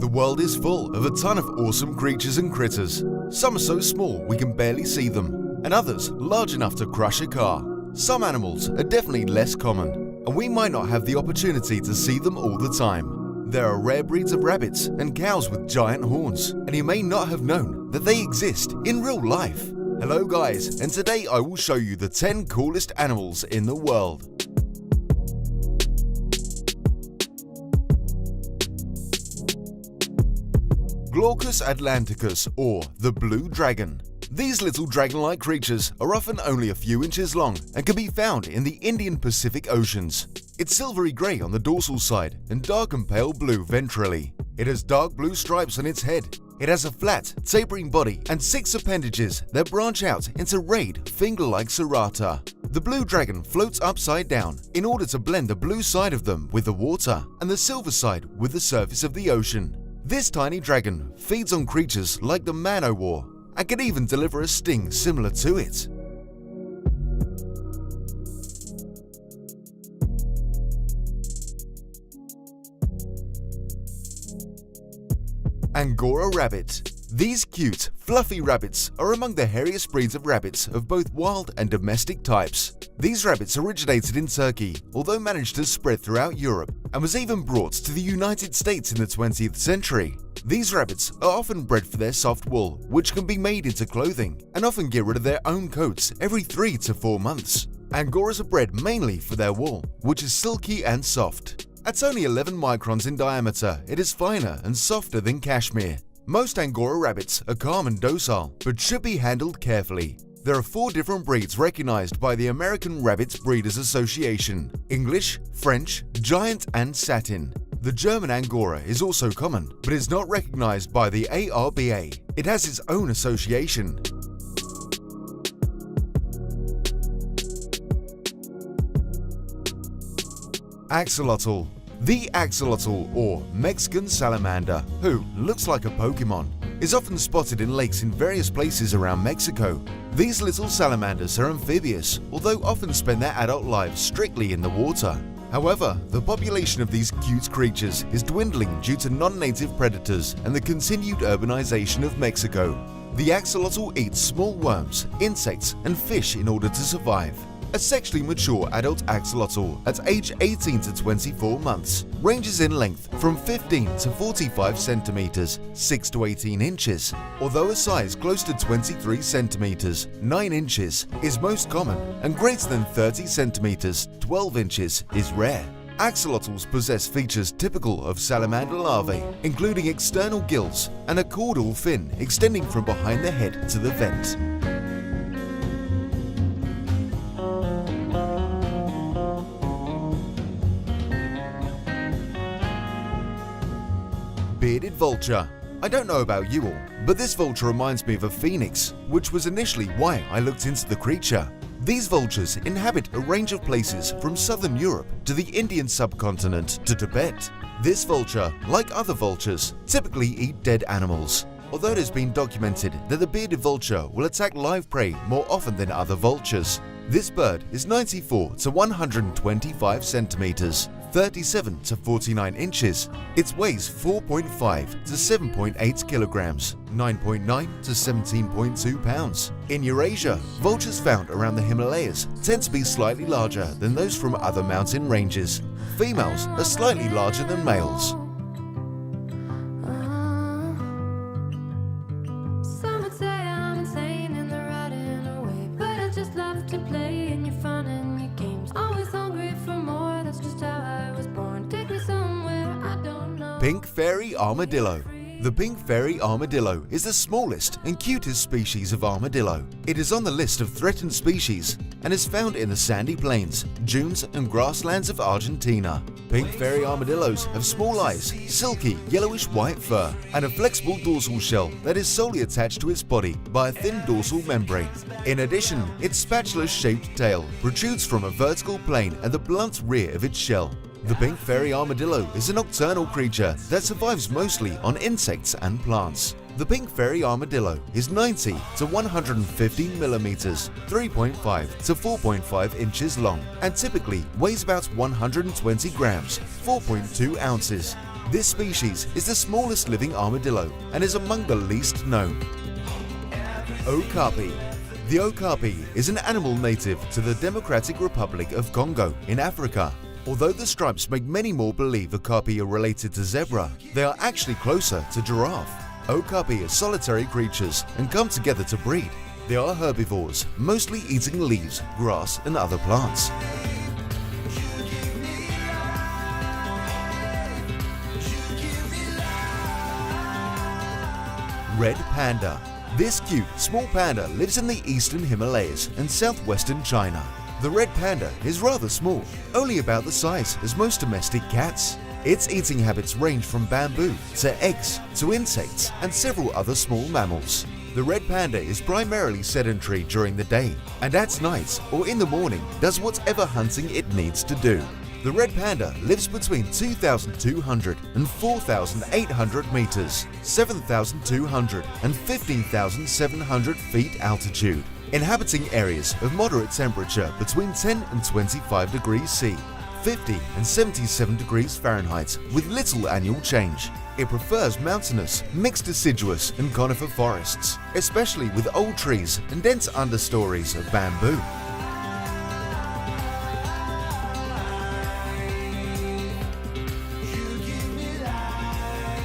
The world is full of a ton of awesome creatures and critters. Some are so small we can barely see them, and others large enough to crush a car. Some animals are definitely less common, and we might not have the opportunity to see them all the time. There are rare breeds of rabbits and cows with giant horns, and you may not have known that they exist in real life. Hello guys, and today I will show you the 10 coolest animals in the world. Glaucus atlanticus, or the blue dragon. These little dragon-like creatures are often only a few inches long and can be found in the Indian Pacific Oceans. It's silvery grey on the dorsal side and dark and pale blue ventrally. It has dark blue stripes on its head. It has a flat, tapering body and 6 appendages that branch out into rayed, finger-like serrata. The blue dragon floats upside down in order to blend the blue side of them with the water and the silver side with the surface of the ocean. This tiny dragon feeds on creatures like the man-o-war and can even deliver a sting similar to it. Angora rabbit. These cute, fluffy rabbits are among the hairiest breeds of rabbits of both wild and domestic types. These rabbits originated in Turkey, although managed to spread throughout Europe, and was even brought to the United States in the 20th century. These rabbits are often bred for their soft wool, which can be made into clothing, and often get rid of their own coats every 3 to 4 months. Angoras are bred mainly for their wool, which is silky and soft. At only 11 microns in diameter, it is finer and softer than cashmere. Most Angora rabbits are calm and docile, but should be handled carefully. There are 4 different breeds recognized by the American Rabbit Breeders Association: English, French, Giant, and Satin. The German Angora is also common, but is not recognized by the ARBA. It has its own association. Axolotl. The axolotl, or Mexican salamander, who looks like a Pokemon, is often spotted in lakes in various places around Mexico. These little salamanders are amphibious, although often spend their adult lives strictly in the water. However, the population of these cute creatures is dwindling due to non-native predators and the continued urbanization of Mexico. The axolotl eats small worms, insects, and fish in order to survive. A sexually mature adult axolotl at age 18 to 24 months ranges in length from 15 to 45 centimeters, 6 to 18 inches. Although a size close to 23 centimeters, 9 inches is most common, and greater than 30 centimeters, 12 inches is rare. Axolotls possess features typical of salamander larvae, including external gills and a caudal fin extending from behind the head to the vent. Bearded vulture. I don't know about you all, but this vulture reminds me of a phoenix, which was initially why I looked into the creature. These vultures inhabit a range of places from southern Europe to the Indian subcontinent to Tibet. This vulture, like other vultures, typically eat dead animals, although it has been documented that the bearded vulture will attack live prey more often than other vultures. This bird is 94 to 125 centimeters, 37 to 49 inches. It weighs 4.5 to 7.8 kilograms, 9.9 to 17.2 pounds. In Eurasia, vultures found around the Himalayas tend to be slightly larger than those from other mountain ranges. Females are slightly larger than males. Pink fairy armadillo. The pink fairy armadillo is the smallest and cutest species of armadillo. It is on the list of threatened species and is found in the sandy plains, dunes, and grasslands of Argentina. Pink fairy armadillos have small eyes, silky yellowish white fur, and a flexible dorsal shell that is solely attached to its body by a thin dorsal membrane. In addition, its spatula-shaped tail protrudes from a vertical plane at the blunt rear of its shell. The pink fairy armadillo is a nocturnal creature that survives mostly on insects and plants. The pink fairy armadillo is 90 to 150 millimeters, 3.5 to 4.5 inches long, and typically weighs about 120 grams, 4.2 ounces. This species is the smallest living armadillo and is among the least known. Okapi. The okapi is an animal native to the Democratic Republic of Congo in Africa. Although the stripes make many more believe okapi are related to zebra, they are actually closer to giraffe. Okapi are solitary creatures and come together to breed. They are herbivores, mostly eating leaves, grass and other plants. Red panda. This cute, small panda lives in the eastern Himalayas and southwestern China. The red panda is rather small, only about the size as most domestic cats. Its eating habits range from bamboo to eggs to insects and several other small mammals. The red panda is primarily sedentary during the day and at night or in the morning does whatever hunting it needs to do. The red panda lives between 2,200 and 4,800 meters, 7,200 and 15,700 feet altitude, inhabiting areas of moderate temperature between 10 and 25 degrees C, 50 and 77 degrees Fahrenheit with little annual change. It prefers mountainous, mixed deciduous and conifer forests, especially with old trees and dense understories of bamboo.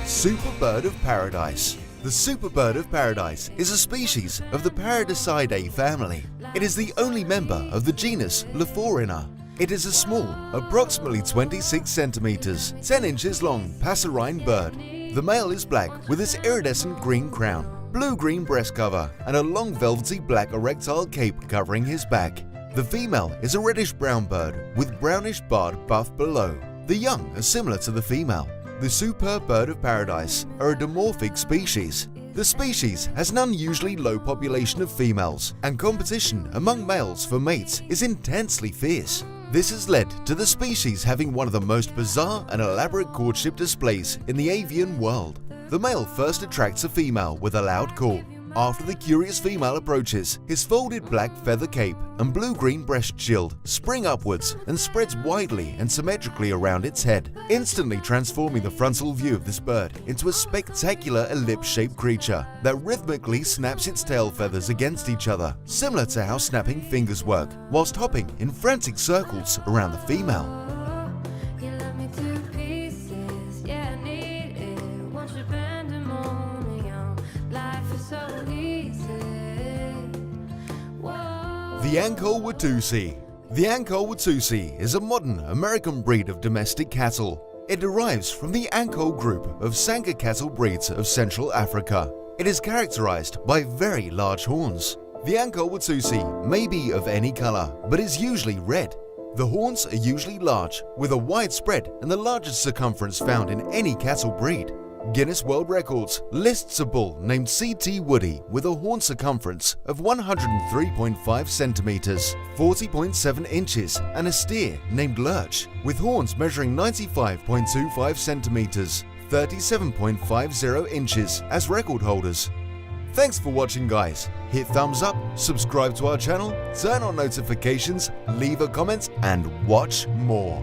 Super bird of paradise. The super bird of paradise is a species of the Paradisidae family. It is the only member of the genus Lephorina. It is a small, approximately 26 centimeters, 10 inches long passerine bird. The male is black with its iridescent green crown, blue-green breast cover, and a long velvety black erectile cape covering his back. The female is a reddish-brown bird with brownish-barred buff below. The young are similar to the female. The super bird of paradise are a dimorphic species. The species has an unusually low population of females, and competition among males for mates is intensely fierce. This has led to the species having one of the most bizarre and elaborate courtship displays in the avian world. The male first attracts a female with a loud call. After the curious female approaches, his folded black feather cape and blue-green breast shield spring upwards and spreads widely and symmetrically around its head, instantly transforming the frontal view of this bird into a spectacular ellipse-shaped creature that rhythmically snaps its tail feathers against each other, similar to how snapping fingers work, whilst hopping in frantic circles around the female. The Ankole-Watusi. The Ankole-Watusi is a modern American breed of domestic cattle. It derives from the Ankole group of Sanka cattle breeds of Central Africa. It is characterized by very large horns. The Ankole-Watusi may be of any color, but is usually red. The horns are usually large, with a wide spread and the largest circumference found in any cattle breed. Guinness World Records lists a bull named C.T. Woody with a horn circumference of 103.5 centimeters, 40.7 inches, and a steer named Lurch with horns measuring 95.25 centimeters, 37.50 inches as record holders. Thanks for watching, guys. Hit thumbs up, subscribe to our channel, turn on notifications, leave a comment, and watch more.